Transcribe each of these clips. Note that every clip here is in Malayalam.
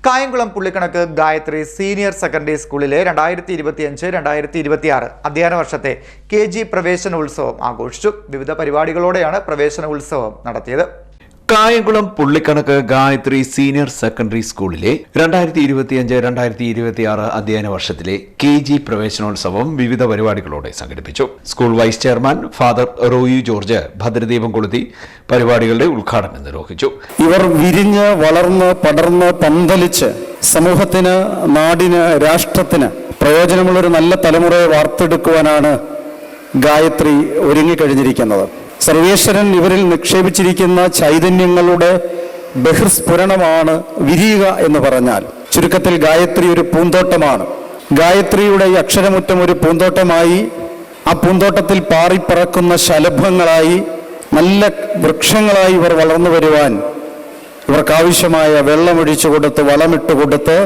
കായംകുളം പുള്ളിക്കണക്ക് ഗായത്രി സീനിയർ സെക്കൻഡറി സ്കൂളിലെ 2025-2026 അധ്യയന വർഷത്തെ KG പ്രവേശനോത്സവം ആഘോഷിച്ചു. വിവിധ പരിപാടികളോടെയാണ് പ്രവേശനോത്സവം നടത്തിയത്. കായംകുളം പുള്ളിക്കണക്ക് ഗായത്രി സീനിയർ സെക്കൻഡറി സ്കൂളിലെ 2025-2026 അധ്യയന വർഷത്തിലെ KG പ്രവേശനോത്സവം വിവിധ പരിപാടികളോടെ സംഘടിപ്പിച്ചു. School vice chairman father Roy George ഭദ്രദീപം കൊളുത്തി പരിപാടികളുടെ ഉദ്ഘാടനം നിർവഹിച്ചു. ഇവർ വിരിഞ്ഞ് വളർന്ന് പടർന്ന് പന്തലിച്ച് സമൂഹത്തിന്, നാടിന്, രാഷ്ട്രത്തിന് പ്രയോജനമുള്ളൊരു നല്ല തലമുറയെ വാർത്തെടുക്കുവാനാണ് ഗായത്രി ഒരുങ്ങിക്കഴിഞ്ഞിരിക്കുന്നത്. സർവേശ്വരൻ ഇവരിൽ നിക്ഷേപിച്ചിരിക്കുന്ന ചൈതന്യങ്ങളുടെ ബഹിർസ്ഫുരണമാണ് വിരിയുക എന്ന് പറഞ്ഞാൽ. ചുരുക്കത്തിൽ ഗായത്രി ഒരു പൂന്തോട്ടമാണ്. ഗായത്രിയുടെ ഈ അക്ഷരമുറ്റം ഒരു പൂന്തോട്ടമായി, ആ പൂന്തോട്ടത്തിൽ പാറിപ്പറക്കുന്ന ശലഭങ്ങളായി, നല്ല വൃക്ഷങ്ങളായി ഇവർ വളർന്നു വരുവാൻ ഇവർക്കാവശ്യമായ വെള്ളമൊഴിച്ചു കൊടുത്ത്, വളമിട്ട് കൊടുത്ത്,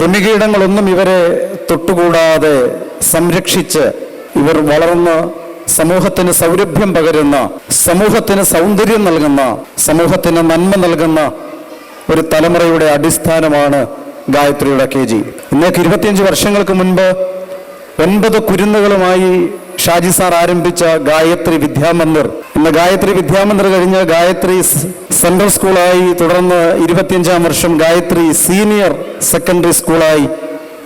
കൃമികീടങ്ങളൊന്നും ഇവരെ തൊട്ടുകൂടാതെ സംരക്ഷിച്ച് ഇവർ വളർന്ന് സമൂഹത്തിന് സൗരഭ്യം പകരുന്ന, സമൂഹത്തിന് സൗന്ദര്യം നൽകുന്ന, സമൂഹത്തിന് നന്മ നൽകുന്ന ഒരു തലമുറയുടെ അടിസ്ഥാനമാണ് ഗായത്രിയുടെ KG. ഇന്നേക്ക് 25 വർഷങ്ങൾക്ക് മുൻപ് 9 കുരുന്നുകളുമായി ഷാജി സാർ ആരംഭിച്ച ഗായത്രി വിദ്യാമന്ദിർ, ഇന്ന് ഗായത്രി വിദ്യാമന്ദിർ കഴിഞ്ഞ് ഗായത്രി സെൻട്രൽ സ്കൂളായി, തുടർന്ന് 25ാം വർഷം ഗായത്രി സീനിയർ സെക്കൻഡറി സ്കൂളായി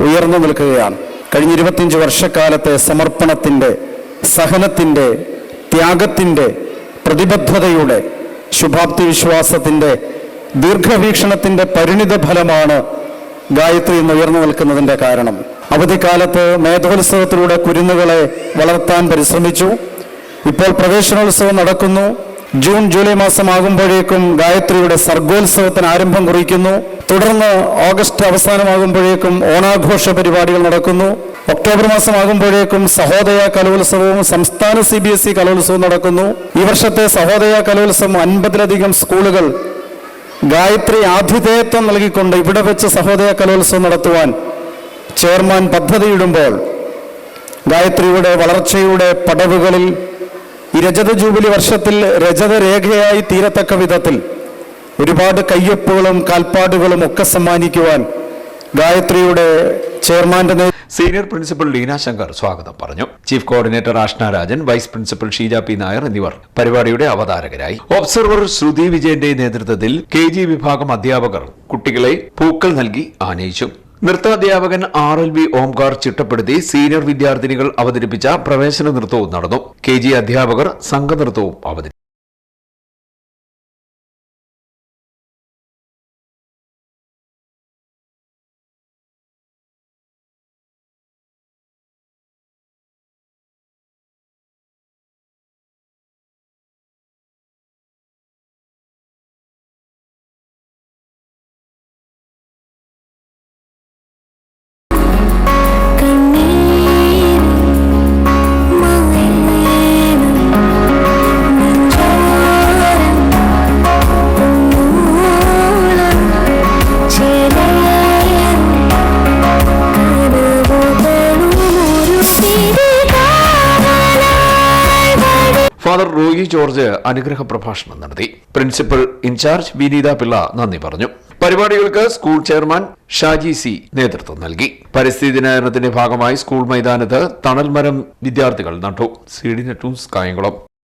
ഉയർന്നു നിൽക്കുകയാണ്. കഴിഞ്ഞ 25 വർഷക്കാലത്തെ സമർപ്പണത്തിൻ്റെ, സഹനത്തിൻ്റെ, ത്യാഗത്തിൻ്റെ, പ്രതിബദ്ധതയുടെ, ശുഭാപ്തി വിശ്വാസത്തിൻ്റെ, ദീർഘവീക്ഷണത്തിൻ്റെ പരിണിത ഫലമാണ് ഗായത്രി ഇന്ന് ഉയർന്നു നിൽക്കുന്നതിൻ്റെ കാരണം. അവധിക്കാലത്ത് മേധോത്സവത്തിലൂടെ കുരുന്നുകളെ വളർത്താൻ പരിശ്രമിച്ചു. ഇപ്പോൾ പ്രവേശനോത്സവം നടക്കുന്നു. ജൂൺ ജൂലൈ മാസമാകുമ്പോഴേക്കും ഗായത്രിയുടെ സർഗോത്സവത്തിന് ആരംഭം കുറിക്കുന്നു. തുടർന്ന് ഓഗസ്റ്റ് അവസാനമാകുമ്പോഴേക്കും ഓണാഘോഷ പരിപാടികൾ നടക്കുന്നു. ഒക്ടോബർ മാസമാകുമ്പോഴേക്കും സഹോദയ കലോത്സവവും സംസ്ഥാന CBSE കലോത്സവവും നടക്കുന്നു. ഈ വർഷത്തെ സഹോദയ കലോത്സവം 50ലധികം സ്കൂളുകൾ ഗായത്രി ആതിഥേയത്വം നൽകിക്കൊണ്ട് ഇവിടെ വെച്ച് സഹോദയ കലോത്സവം നടത്തുവാൻ ചെയർമാൻ പദ്ധതിയിടുമ്പോൾ ഗായത്രിയുടെ വളർച്ചയുടെ പടവുകളിൽ ഈ രജത ജൂബിലി വർഷത്തിൽ രജതരേഖയായി തീരത്തക്ക വിധത്തിൽ ഒരുപാട് കയ്യൊപ്പുകളും കാൽപ്പാടുകളും ഒക്കെ സമ്മാനിക്കുവാൻ ഗായത്രിയുടെ ചെയർമാന്റെ സീനിയർ പ്രിൻസിപ്പൽ ലീന ശങ്കർ സ്വാഗതം പറഞ്ഞു. Chief coordinator Ashna Rajan, vice principal Sheeja P. Nair എന്നിവർ പരിപാടിയുടെ അവതാരകരായി. ഒബ്സർവർ ശ്രുതി വിജയന്റെ നേതൃത്വത്തിൽ KG വിഭാഗം അധ്യാപകർ കുട്ടികളെ പൂക്കൾ നൽകി ആനയിച്ചു. നൃത്താധ്യാപകൻ RLV ഓംകാർ ചിട്ടപ്പെടുത്തി സീനിയർ വിദ്യാർത്ഥിനികൾ അവതരിപ്പിച്ച പ്രവേശന നൃത്തവും നടന്നു. KG അധ്യാപകർ സംഘനൃത്തവും അവതരിപ്പിച്ചു. ഫാദർ റോയി ജോർജ് അനുഗ്രഹ പ്രഭാഷണം നടത്തി. പ്രിൻസിപ്പൽ ഇൻചാർജ് വിനീത പിള്ള നന്ദി പറഞ്ഞു. പരിപാടികൾക്ക് സ്കൂൾ ചെയർമാൻ ഷാജി C. നേതൃത്വം നൽകി. പരിസ്ഥിതി ദിനാചരണത്തിന്റെ ഭാഗമായി സ്കൂൾ മൈതാനത്ത് തണൽമരം വിദ്യാർത്ഥികൾ നട്ടു. CDNet news Kayamkulam.